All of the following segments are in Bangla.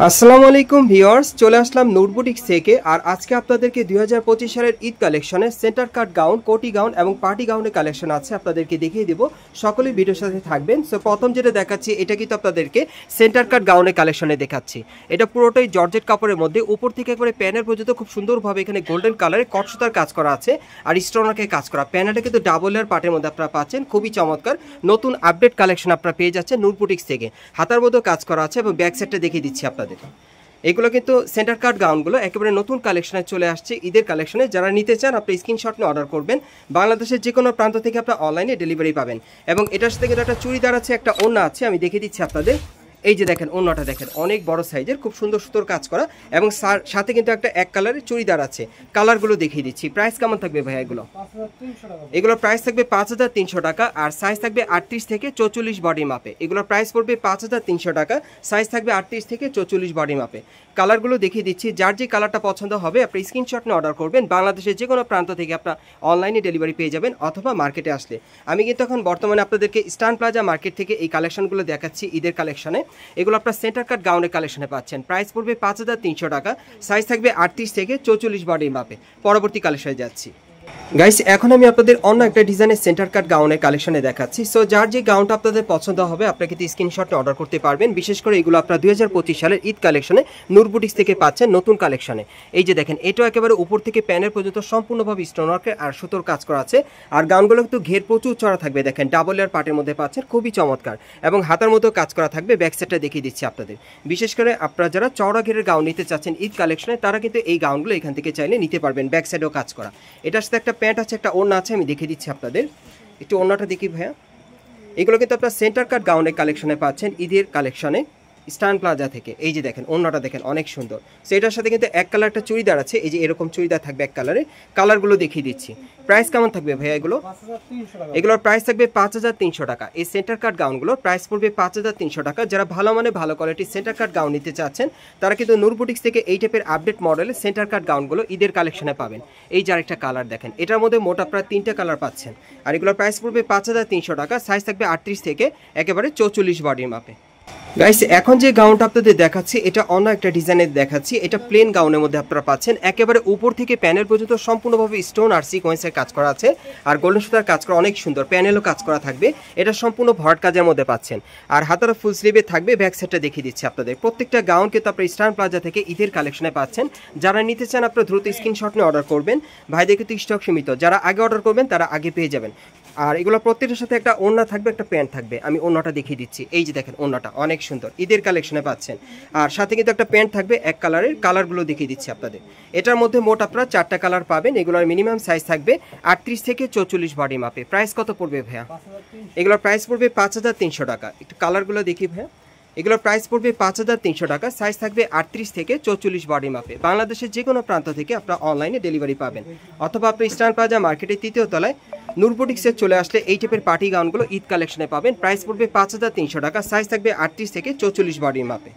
আসসালামু আলাইকুম ভিউয়ার্স, চলে আসলাম নূর বুটিক্স থেকে। আর আজকে আপনাদেরকে 2025 সালের ঈদ কালেকশনের সেন্টার কাট গাউন, কোটি গাউন এবং পার্টি গাউনের কালেকশন আছে, আপনাদেরকে দেখিয়ে দেবো। সকলেই ভিডিওর সাথে থাকবেন। সো প্রথম যেটা দেখাচ্ছি, এটা কিন্তু আপনাদেরকে সেন্টার কাট গাউনের কালেকশনে দেখাচ্ছি। এটা পুরোটাই জর্জেট কাপড়ের মধ্যে, উপর থেকে একবারে প্যানেল পর্যন্ত খুব সুন্দরভাবে এখানে গোল্ডেন কালারে কট সুতার কাজ করা আছে আর স্টোনারকে কাজ করা। প্যানেলটা কিন্তু ডাবল লেয়ার পার্টের মধ্যে আপনারা পাচ্ছেন, খুবই চমৎকার। নতুন আপডেট কালেকশন আপনারা পেয়ে যাচ্ছেন নূর বুটিক্স থেকে। হাতার মধ্যেও কাজ করা আছে এবং ব্যাক সাইডটা দেখিয়ে দিচ্ছি আপনাদের। এগুলো কিন্তু সেন্টার কাট গাউনগুলো একেবারে নতুন কালেকশনে চলে আসছে ঈদের কালেকশনে। যারা নিতে চান আপনি স্ক্রিনশট নিয়ে অর্ডার করবেন। বাংলাদেশের যে কোনো প্রান্ত থেকে আপনারা অনলাইনে ডেলিভারি পাবেন। এবং এটার সাথে কিন্তু একটা চুড়িদার আছে, একটা ওড়না আছে, আমি দেখিয়ে দিচ্ছি আপনাদের। এই যে দেখেন ওড়নাটা দেখেন, অনেক বড় সাইজের, খুব সুন্দর সুতোর কাজ করা এবং সাথে কিন্তু একটা এক কালারের চুড়িদার আছে। কালারগুলো দেখিয়ে দিচ্ছি। প্রাইস কেমন থাকবে ভাইয়া এগুলো? এগুলোর প্রাইস থাকবে 5300 টাকা আর সাইজ থাকবে 38 থেকে 44 বডি মাপে। এগুলোর প্রাইস পড়বে 5300 টাকা, সাইজ থাকবে 38 থেকে 44 বডি মাপে। কালারগুলো দেখিয়ে দিচ্ছি। যার যে কালারটা পছন্দ হবে আপনি স্ক্রিনশট নিয়ে অর্ডার করবেন। বাংলাদেশের যে কোনো প্রান্ত থেকে আপনার অনলাইনে ডেলিভারি পেয়ে যাবেন অথবা মার্কেটে আসলে। আমি কিন্তু এখন বর্তমানে আপনাদেরকে স্টান প্লাজা মার্কেট থেকে এই কালেকশনগুলো দেখাচ্ছি ঈদের কালেকশনে। এগুলো আপনার সেন্টার কাট গাউনের কালেকশনে পাচ্ছেন। প্রাইস পড়বে 5300 টাকা, সাইজ থাকবে 38 থেকে 44 বডি মাপে। পরবর্তী কালেকশনে যাচ্ছি গাইস। এখন আমি আপনাদের অন্য একটা ডিজাইনের সেন্টার কাট গাউনের কালেকশনে দেখাচ্ছি। সো যার যে গাউনটা আপনাদের পছন্দ হবে আপনাকে কিন্তু স্ক্রিনশটে অর্ডার করতে পারবেন। বিশেষ করে এগুলো আপনারা 2025 সালের ঈদ কালেকশনে নূর বুটিক্স থেকে পাচ্ছেন নতুন কালেকশনে। এই যে দেখেন, এটাও একেবারে উপর থেকে প্যানের পর্যন্ত সম্পূর্ণভাবে স্টোনওয়ার্কের আর সুতোর কাজ করা আছে। আর গাউনগুলো কিন্তু ঘের প্রচুর চড়া থাকবে, দেখেন ডাবল লেয়ার পার্টের মধ্যে পাচ্ছেন, খুবই চমৎকার। এবং হাতার মতো কাজ করা থাকবে। ব্যাক সাইডটা দেখিয়ে দিচ্ছি আপনাদের। বিশেষ করে আপনারা যারা চওড়া ঘেরের গাউন নিতে চাচ্ছেন ঈদ কালেকশনে, তারা কিন্তু এই গাউনগুলো এখান থেকে চাইলে নিতে পারবেন। ব্যাক সাইডেও কাজ করা। এটার সাথে একটা প্যান্ট আছে, একটা ওড়না আছে, আমি দেখিয়ে দিচ্ছি আপনাদের। একটু ওড়নাটা দেখি ভাইয়া। এগুলো কিন্তু আপনার সেন্টার কাট গাউনের কালেকশনে পাচ্ছেন ঈদের কালেকশনে স্টান প্লাজা থেকে। এই যে দেখেন ওড়নাটা দেখেন, অনেক সুন্দর। সো এটার সাথে কিন্তু এক কালার একটা চুড়িদার আছে, এই যে এরকম চুড়িদার থাকবে এক কালারে। কালারগুলো দেখিয়ে দিচ্ছি। প্রাইস কেমন থাকবে ভাইয়া এগুলো? এগুলোর প্রাইস থাকবে 5300 টাকা। এই সেন্টার কাট গাউনগুলোর প্রাইস পড়বে 5300 টাকা। যারা ভালো মানে ভালো কোয়ালিটির সেন্টার কাট গাউন নিতে চাচ্ছেন তারা কিন্তু নূর বুটিক্স থেকে এই টাইপের আপডেট মডেলের সেন্টার কাট গাউনগুলো ঈদের কালেকশনে পাবেন। এই যে আরেকটা কালার দেখেন, এটার মধ্যে মোট আপনারা 3টা কালার পাচ্ছেন। আর এগুলোর প্রাইস পড়বে 5300 টাকা, সাইজ থাকবে 38 থেকে একেবারে 44 বডির মাপে। গাইস, এখন যে গাউনটা আপনাদের দেখাচ্ছি এটা অন্য একটা ডিজাইনের দেখাচ্ছি। এটা প্লেন গাউনের মধ্যে আপনারা পাচ্ছেন। একেবারে উপর থেকে প্যানেল পর্যন্ত সম্পূর্ণভাবে স্টোন আর সিকোয়েন্সের কাজ করা আছে আর গোল্ডেন সুতার কাজ করা, অনেক সুন্দর। প্যানেলও কাজ করা থাকবে। এটা সম্পূর্ণ ভরাট কাজের মধ্যে পাচ্ছেন। আর হাতারা ফুল স্লিভে থাকবে। ব্যাক সাইডটা দেখিয়ে দিচ্ছি আপনাদের। প্রত্যেকটা গাউন কিন্তু আপনারা স্টান প্লাজা থেকে ঈদের কালেকশনে পাচ্ছেন। যারা নিতে চান আপনারা দ্রুত স্ক্রিনশট নিয়ে অর্ডার করবেন। ভাইদের কিন্তু স্টক সীমিত, যারা আগে অর্ডার করবেন তারা আগে পেয়ে যাবেন। আর এগুলো প্রত্যেকটার সাথে একটা ওড়না থাকবে, একটা প্যান্ট থাকবে। আমি ওড়নাটা দেখিয়ে দিচ্ছি। এই যে দেখেন ওড়নাটা অনেক সুন্দর, ঈদের কালেকশনে পাচ্ছেন। আর সাথে কিন্তু একটা প্যান্ট থাকবে এক কালারের। কালারগুলো দেখিয়ে দিচ্ছি আপনাদের। এটার মধ্যে মোট আপনারা 4টা কালার পাবেন। এগুলোর মিনিমাম সাইজ থাকবে 38 থেকে 44 বডি মাপে। প্রাইস কত পড়বে ভাইয়া? এগুলোর প্রাইস পড়বে 5300 টাকা। একটু কালারগুলো দেখি ভাইয়া। এগুলোর প্রাইস পড়বে 5300 টাকা, সাইজ থাকবে 38 থেকে 44 বডি মাপে। বাংলাদেশের যে কোনো প্রান্ত থেকে আপনারা অনলাইনে ডেলিভারি পাবেন অথবা আপনি স্টান প্লাজা মার্কেটের 3য় তলায় নূর বুটিক্সে চলে আসলে এই টাইপের পার্টি গাউনগুলো ঈদ কালেকশনে পাবেন। প্রাইস পড়বে 5300 টাকা, সাইজ থাকবে 38 থেকে 44 বডি মাপে।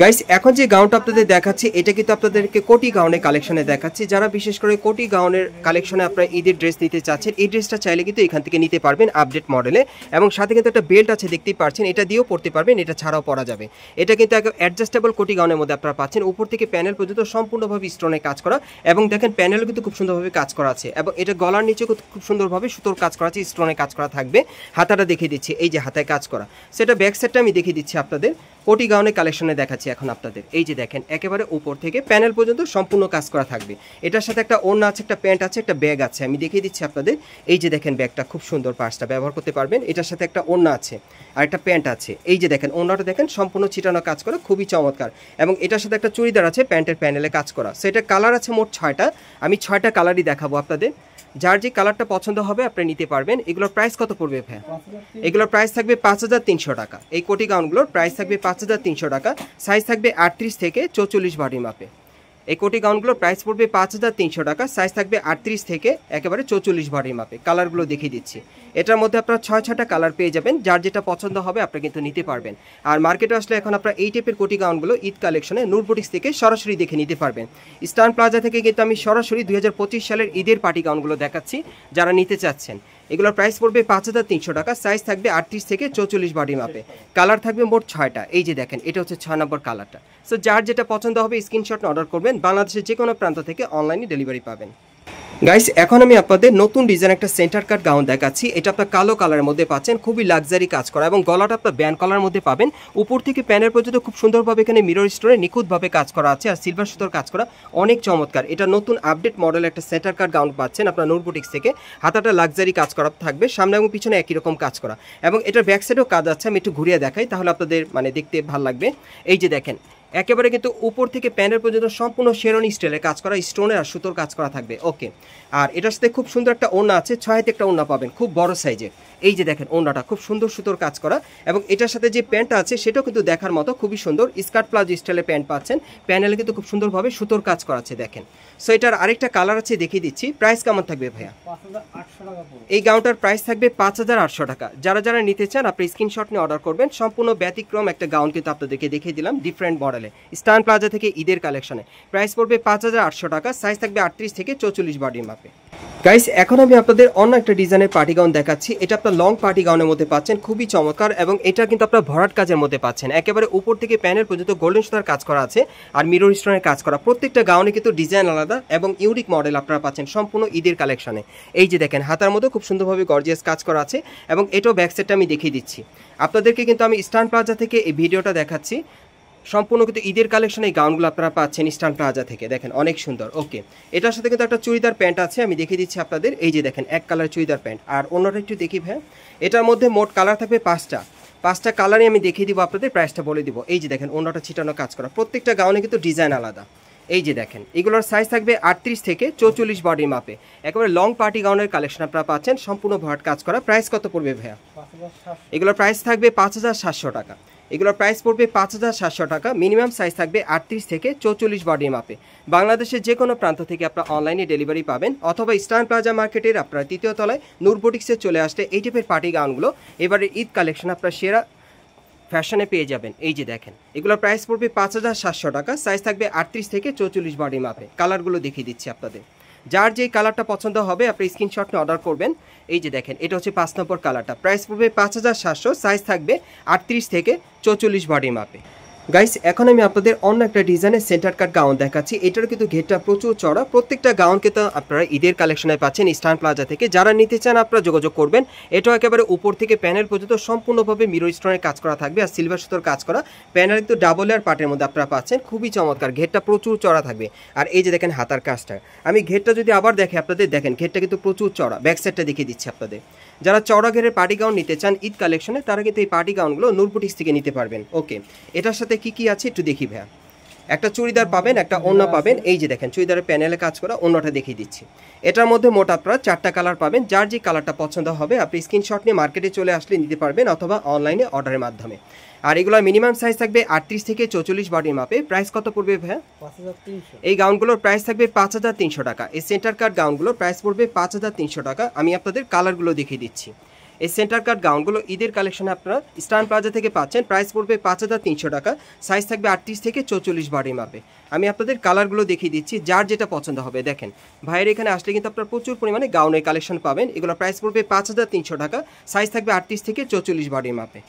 গাইস, এখন যে গাউনটা আপনাদের দেখাচ্ছি এটা কিন্তু আপনাদেরকে কোটি গাউনের কালেকশনে দেখাচ্ছি। যারা বিশেষ করে কোটি গাউনের কালেকশনে আপনারা ঈদের ড্রেস নিতে চাচ্ছেন, এই ড্রেসটা চাইলে কিন্তু এখান থেকে নিতে পারবেন আপডেট মডেলে। এবং সাথে কিন্তু একটা বেল্ট আছে, দেখতেই পাচ্ছেন। এটা দিয়েও পরতে পারবেন, এটা ছাড়াও পরা যাবে। এটা কিন্তু অ্যাডজাস্টেবল কোটি গাউনের মধ্যে আপনারা পাচ্ছেন। উপর থেকে প্যানেল পর্যন্ত সম্পূর্ণভাবে স্টোনে কাজ করা এবং দেখেন প্যানেলও কিন্তু খুব সুন্দরভাবে কাজ করা আছে। এবং এটা গলার নিচে খুব সুন্দরভাবে সুতোর কাজ করা আছে, স্টোনে কাজ করা থাকবে। হাতাটা দেখিয়ে দিচ্ছি, এই যে হাতায় কাজ করা। সেটা ব্যাক সাইডটা আমি দেখিয়ে দিচ্ছি আপনাদের। কোটি গাউনের কালেকশনে দেখাচ্ছি এখন আপনাদের। এই যে দেখেন একেবারে উপর থেকে প্যানেল পর্যন্ত সম্পূর্ণ কাজ করা থাকবে। এটার সাথে একটা ওড়না আছে, একটা প্যান্ট আছে, একটা ব্যাগ আছে, আমি দেখিয়ে দিচ্ছি আপনাদের। এই যে দেখেন ব্যাগটা খুব সুন্দর, পার্সটা ব্যবহার করতে পারবেন। এটার সাথে একটা ওড়না আছে আর একটা প্যান্ট আছে। এই যে দেখেন ওড়নাটা দেখেন সম্পূর্ণ ছিটানো কাজ করা, খুবই চমৎকার। এবং এটার সাথে একটা চুড়িদার আছে, প্যান্টের প্যানেলে কাজ করা। সো এটা কালার আছে মোট 6টা। আমি 6টা কালারই দেখাবো আপনাদের। যার যে কালারটা পছন্দ হবে আপনি নিতে পারবেন। এগুলোর প্রাইস কত পড়বে ভাই? এগুলোর প্রাইস থাকবে 5300 টাকা। এই কোটি গাউনগুলোর প্রাইস থাকবে 5300 টাকা, সাইজ থাকবে 38 থেকে 44 বডি মাপে। এই কোটি গাউনগুলোর প্রাইস পড়বে 5300 টাকা, সাইজ থাকবে 38 থেকে একেবারে 44 বডির মাপে। কালারগুলো দেখিয়ে দিচ্ছি। এটার মধ্যে আপনারা 6-6টা কালার পেয়ে যাবেন। যার যেটা পছন্দ হবে আপনি কিন্তু নিতে পারবেন। আর মার্কেটে আসলে এখন আপনারা এই টাইপের কোটি গাউনগুলো ঈদ কালেকশনে নূর বুটিক্স থেকে সরাসরি দেখে নিতে পারবেন। স্টান প্লাজা থেকে কিন্তু আমি সরাসরি 2025 সালের ঈদের পার্টি গাউনগুলো দেখাচ্ছি যারা নিতে চাচ্ছেন। এগুলোর প্রাইস পড়বে 5300 টাকা, সাইজ থাকবে 38 থেকে 44 বডি মাপে, কালার থাকবে মোট 6টা। এই যে দেখেন এটা হচ্ছে 6 নম্বর কালারটা। সো যার যেটা পছন্দ হবে স্ক্রিনশট অর্ডার করবেন, বাংলাদেশের যে কোনো প্রান্ত থেকে অনলাইনে ডেলিভারি পাবেন। গাইস এখন আমি আপনাদের নতুন ডিজাইন একটা সেন্টার কাট গাউন দেখাচ্ছি। এটা আপনার কালো কালারের মধ্যে পাচ্ছেন, খুবই লাক্সারি কাজ করা এবং গলাটা আপনার ব্যান্ড কলার মধ্যে পাবেন। উপর থেকে প্যানের পর্যন্ত খুব সুন্দরভাবে এখানে মিরর স্টোনে নিখুঁতভাবে কাজ করা আছে আর সিলভার সুতোর কাজ করা, অনেক চমৎকার। এটা নতুন আপডেট মডেল একটা সেন্টার কাট গাউন পাচ্ছেন আপনার নূর বুটিক্স থেকে। হাতাটা লাক্সারি কাজ করা থাকবে, সামনে এবং পিছনে একই রকম কাজ করা এবং এটার ব্যাক সাইডেও কাজ আছে। আমি একটু ঘুরিয়ে দেখাই তাহলে আপনাদের দেখতে ভালো লাগবে। এই যে দেখেন একেবারে কিন্তু উপর থেকে প্যানের পর্যন্ত সম্পূর্ণ শেরনি স্টাইলে কাজ করা, স্টোনের আর সুতোর কাজ করা থাকবে। ওকে, আর এটার সাথে খুব সুন্দর একটা ওড়না আছে, 6 হাতে একটা ওড়না পাবেন, খুব বড় সাইজের। এই যে দেখেন ওড়নাটা খুব সুন্দর সুতোর কাজ করা এবং এটার সাথে যে প্যান্টটা আছে সেটাও কিন্তু দেখার মতো খুবই সুন্দর, স্কার্ট প্লাজো স্টাইলে প্যান্ট পাচ্ছেন। প্যানেলে কিন্তু খুব সুন্দরভাবে সুতোর কাজ করা আছে দেখেন। সো এটার আরেকটা কালার আছে দেখিয়ে দিচ্ছি। প্রাইস কেমন থাকবে ভাইয়া? 5800 টাকা। এই গাউনটার প্রাইস থাকবে 5800 টাকা। যারা যারা নিতে চান আপনি স্ক্রিনশট নিয়ে অর্ডার করবেন। সম্পূর্ণ ব্যতিক্রম একটা গাউন কিন্তু আপনাদেরকে দেখিয়ে দিলাম ডিফারেন্ট মডেলে, স্টান প্লাজা থেকে ঈদের কালেকশনে। প্রাইস পড়বে 5800 টাকা, সাইজ থাকবে 38 থেকে 44 বডির মাপে। গাইস এখন আমি আপনাদের অন্য একটা ডিজাইনের পার্টি গাউন দেখাচ্ছি। এটা আপনার লং পার্টি গাউনের মধ্যে পাচ্ছেন, খুবই চমৎকার এবং এটা কিন্তু আপনার ভরাট কাজের মধ্যে পাচ্ছেন। একেবারে উপর থেকে প্যানের পর্যন্ত গোল্ডেন সুতার কাজ করা আছে আর মিরর স্টোনের কাজ করা। প্রত্যেকটা গাউনে কিন্তু ডিজাইন আলাদা এবং ইউনিক মডেল আপনারা পাচ্ছেন সম্পূর্ণ ঈদের কালেকশনে। এই যে দেখেন হাতার মধ্যে খুব সুন্দরভাবে গর্জিয়াস কাজ করা আছে এবং এটাও ব্যাক সাইডটা আমি দেখিয়ে দিচ্ছি আপনাদেরকে। কিন্তু আমি স্টান প্লাজা থেকে এই ভিডিওটা দেখাচ্ছি, সম্পূর্ণ কিন্তু ঈদের কালেকশন এই গাউনগুলো আপনারা পাচ্ছেন স্টান প্লাজা থেকে। দেখেন অনেক সুন্দর। ওকে, এটার সাথে কিন্তু একটা চুড়িদার প্যান্ট আছে, আমি দেখিয়ে দিচ্ছি আপনাদের। এই যে দেখেন এক কালার চুড়িদার প্যান্ট আর অন্যটা একটু দেখি ভাই। এটার মধ্যে মোট কালার থাকবে 5টা কালারই আমি দেখিয়ে দিব আপনাদের, প্রাইসটা বলে দিব। এই যে দেখেন অন্যটা ছিটানো কাজ করা, প্রত্যেকটা গাউনে কিন্তু ডিজাইন আলাদা। এই যে দেখেন এগুলোর সাইজ থাকবে 38 থেকে 44 বডির মাপে, একেবারে লং পার্টি গাউনের কালেকশন আপনারা পাচ্ছেন সম্পূর্ণ ভরাট কাজ করা। প্রাইস কত পড়বে ভাইয়া? 5700। এগুলোর প্রাইস থাকবে 5700 টাকা। এগুলোর প্রাইস পড়বে 5700 টাকা। মিনিমাম সাইজ থাকবে 38 থেকে 44 বডির মাপে। বাংলাদেশের যে কোনো প্রান্ত থেকে আপনারা অনলাইনে ডেলিভারি পাবেন অথবা স্টান প্লাজা মার্কেটের আপনারা 3য় তলায় নূর বুটিক্সে চলে আসলে এই টাইপের পার্টি গাউনগুলো এবারে ঈদ কালেকশন আপনারা সেরা ফ্যাশনে পেয়ে যাবেন। এই যে দেখেন এগুলোর প্রাইস পড়বে 5700 টাকা, সাইজ থাকবে 38 থেকে 44 বডির মাপে। কালারগুলো দেখিয়ে দিচ্ছি আপনাদের, যার যেই কালারটা পছন্দ হবে আপনি স্ক্রিনশট নিয়ে অর্ডার করবেন। এই যে দেখেন এটা হচ্ছে 5 নম্বর কালারটা, প্রাইস পড়বে 5700, সাইজ থাকবে 38 থেকে 44 বডির মাপে। গাইস এখন আমি আপনাদের অন্য একটা ডিজাইনের সেন্টার কাট গাউন দেখাচ্ছি। এটার কিন্তু ঘেরটা প্রচুর চড়া, প্রত্যেকটা গাউনকে তো আপনারা ঈদের কালেকশনে পাচ্ছেন স্টান প্লাজা থেকে। যারা নিতে চান আপনারা যোগাযোগ করবেন। এটাও একেবারে উপর থেকে প্যানেল পর্যন্ত সম্পূর্ণভাবে মিরর স্টোনের কাজ করা থাকবে আর সিলভার সুতোর কাজ করা। প্যানেল কিন্তু ডাবল লেয়ার পার্টের মধ্যে আপনারা পাচ্ছেন, খুবই চমৎকার। ঘেরটা প্রচুর চড়া থাকবে আর এই যে দেখেন হাতার কাজটা। আমি ঘেরটা যদি আবার দেখে আপনাদের, দেখেন ঘেরটা কিন্তু প্রচুর চড়া। ব্যাক সাইডটা দেখিয়ে দিচ্ছি আপনাদের। যারা চড়া ঘেরের পার্টি গাউন নিতে চান ঈদ কালেকশনে তারা কিন্তু এই পার্টি গাউনগুলো নূর বুটিক্স থেকে নিতে পারবেন। ওকে, এটার সাথে কি কি আছে একটু দেখি ভাইয়া। একটা চুড়িদার পাবেন, একটা ওড়না পাবেন। এই যে দেখেন চুড়িদারের প্যানেলে কাজ করা, ওড়নাটা দেখিয়ে দিচ্ছি। এটার মধ্যে মোট আপনারা 4টা কালার পাবেন। যার যে কালারটা পছন্দ হবে আপনি স্ক্রিনশট নিয়ে মার্কেটে চলে আসলে নিতে পারবেন অথবা অনলাইনে অর্ডারের মাধ্যমে। আর এগুলোর মিনিমাম সাইজ থাকবে 38 থেকে 44 বডির মাপে। প্রাইস কত পড়বে ভাইয়া? 5300। এই গাউনগুলোর প্রাইস থাকবে 5300 টাকা। এই সেন্টার কাট গাউনগুলোর প্রাইস পড়বে 5300 টাকা। আমি আপনাদের কালারগুলো দেখিয়ে দিচ্ছি। এই সেন্টার কাট গাউনগুলো ঈদের কালেকশনে আপনারা স্টান প্লাজা থেকে পাচ্ছেন। প্রাইস পড়বে 5300 টাকা, সাইজ থাকবে 38 থেকে 44 বডির মাপে। আমি আপনাদের কালারগুলো দেখিয়ে দিচ্ছি, যার যেটা পছন্দ হবে। দেখেন ভাইয়ের এখানে আসলে কিন্তু আপনারা প্রচুর পরিমাণে গাউনের কালেকশন পাবেন। এগুলো প্রাইস পড়বে 5300 টাকা, সাইজ থাকবে 38 থেকে 44 বডির মাপে।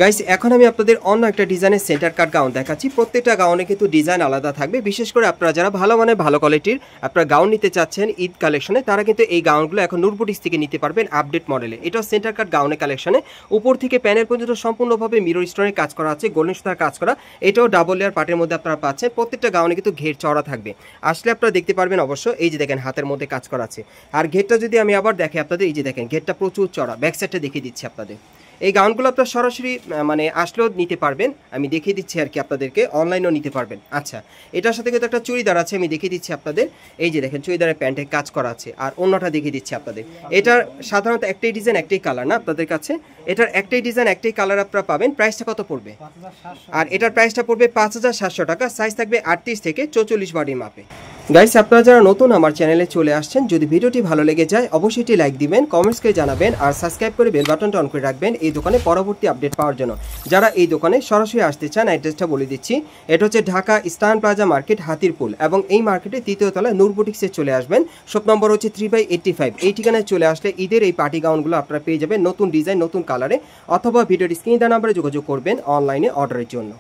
গাইস এখন আমি আপনাদের অন্য একটা ডিজাইনের সেন্টার কাট গাউন দেখাচ্ছি। প্রত্যেকটা গাউনে কিন্তু ডিজাইন আলাদা থাকবে। বিশেষ করে আপনারা যারা ভালো মানে ভালো কোয়ালিটির আপনারা গাউন নিতে চাচ্ছেন ঈদ কালেকশনে তারা কিন্তু এই গাউনগুলো এখন নূর বুটিক্স থেকে নিতে পারবেন আপডেট মডেলে। এটা সেন্টার কাট গাউনের কালেকশনে উপর থেকে প্যানেল পর্যন্ত সম্পূর্ণভাবে মিরর স্টোনের কাজ করা আছে, গোল্ডেন সুতার কাজ করা। এটাও ডাবল লেয়ার পার্টের মধ্যে আপনারা পাচ্ছেন। প্রত্যেকটা গাউনে কিন্তু ঘের চড়া থাকবে, আসলে আপনারা দেখতে পারবেন অবশ্য। এই যে দেখেন হাতের মধ্যে কাজ করা আছে আর ঘেরটা যদি আমি আবার দেখে আপনাদের, এই যে দেখেন ঘেরটা প্রচুর চড়া। ব্যাক সাইডটা দেখিয়ে দিচ্ছি আপনাদের। এই গাউনগুলো আপনারা সরাসরি আসলেও নিতে পারবেন, আমি দেখিয়ে দিচ্ছি আর কি আপনাদেরকে, অনলাইনেও নিতে পারবেন। আচ্ছা, এটার সাথে কিন্তু একটা চুড়িদার আছে, আমি দেখিয়ে দিচ্ছি আপনাদের। এই যে দেখেন চুড়িদারের প্যান্টে কাজ করা আছে আর অন্যটা দেখিয়ে দিচ্ছি আপনাদের। এটার সাধারণত একটাই ডিজাইন একটাই কালার না আপনাদের কাছে, এটার একটাই ডিজাইন একটাই কালার আপনারা পাবেন। প্রাইসটা কত পড়বে? 5700। আর এটার প্রাইসটা পড়বে 5700 টাকা, সাইজ থাকবে 38 থেকে 44 বডির মাপে। গাইস, আপনারা যারা নতুন আমার চ্যানেলে চলে আসছেন, যদি ভিডিওটি ভালো লেগে যায় অবশ্যই একটি লাইক দিবেন, কমেন্টস করে জানাবেন আর সাবস্ক্রাইব করে বেল বাটনটা অন করে রাখবেন এই দোকানে পরবর্তী আপডেট পাওয়ার জন্য। যারা এই দোকানে সরাসরি আসতে চান অ্যাড্রেসটা বলে দিচ্ছি। এটা হচ্ছে Dhaka eastern plaza market, Hatirpool, এবং এই মার্কেটের তৃতীয় তলায় নূর বুটিক্সে চলে আসবেন। শপ নম্বর হচ্ছে 3/85। এই ঠিকানায় চলে আসলে ঈদের এই পার্টি গাউনগুলো আপনারা পেয়ে যাবেন নতুন ডিজাইন, নতুন কালারে, অথবা ভিডিওর স্ক্রিন দেওয়া নাম্বারে যোগাযোগ করবেন অনলাইনে অর্ডারের জন্য।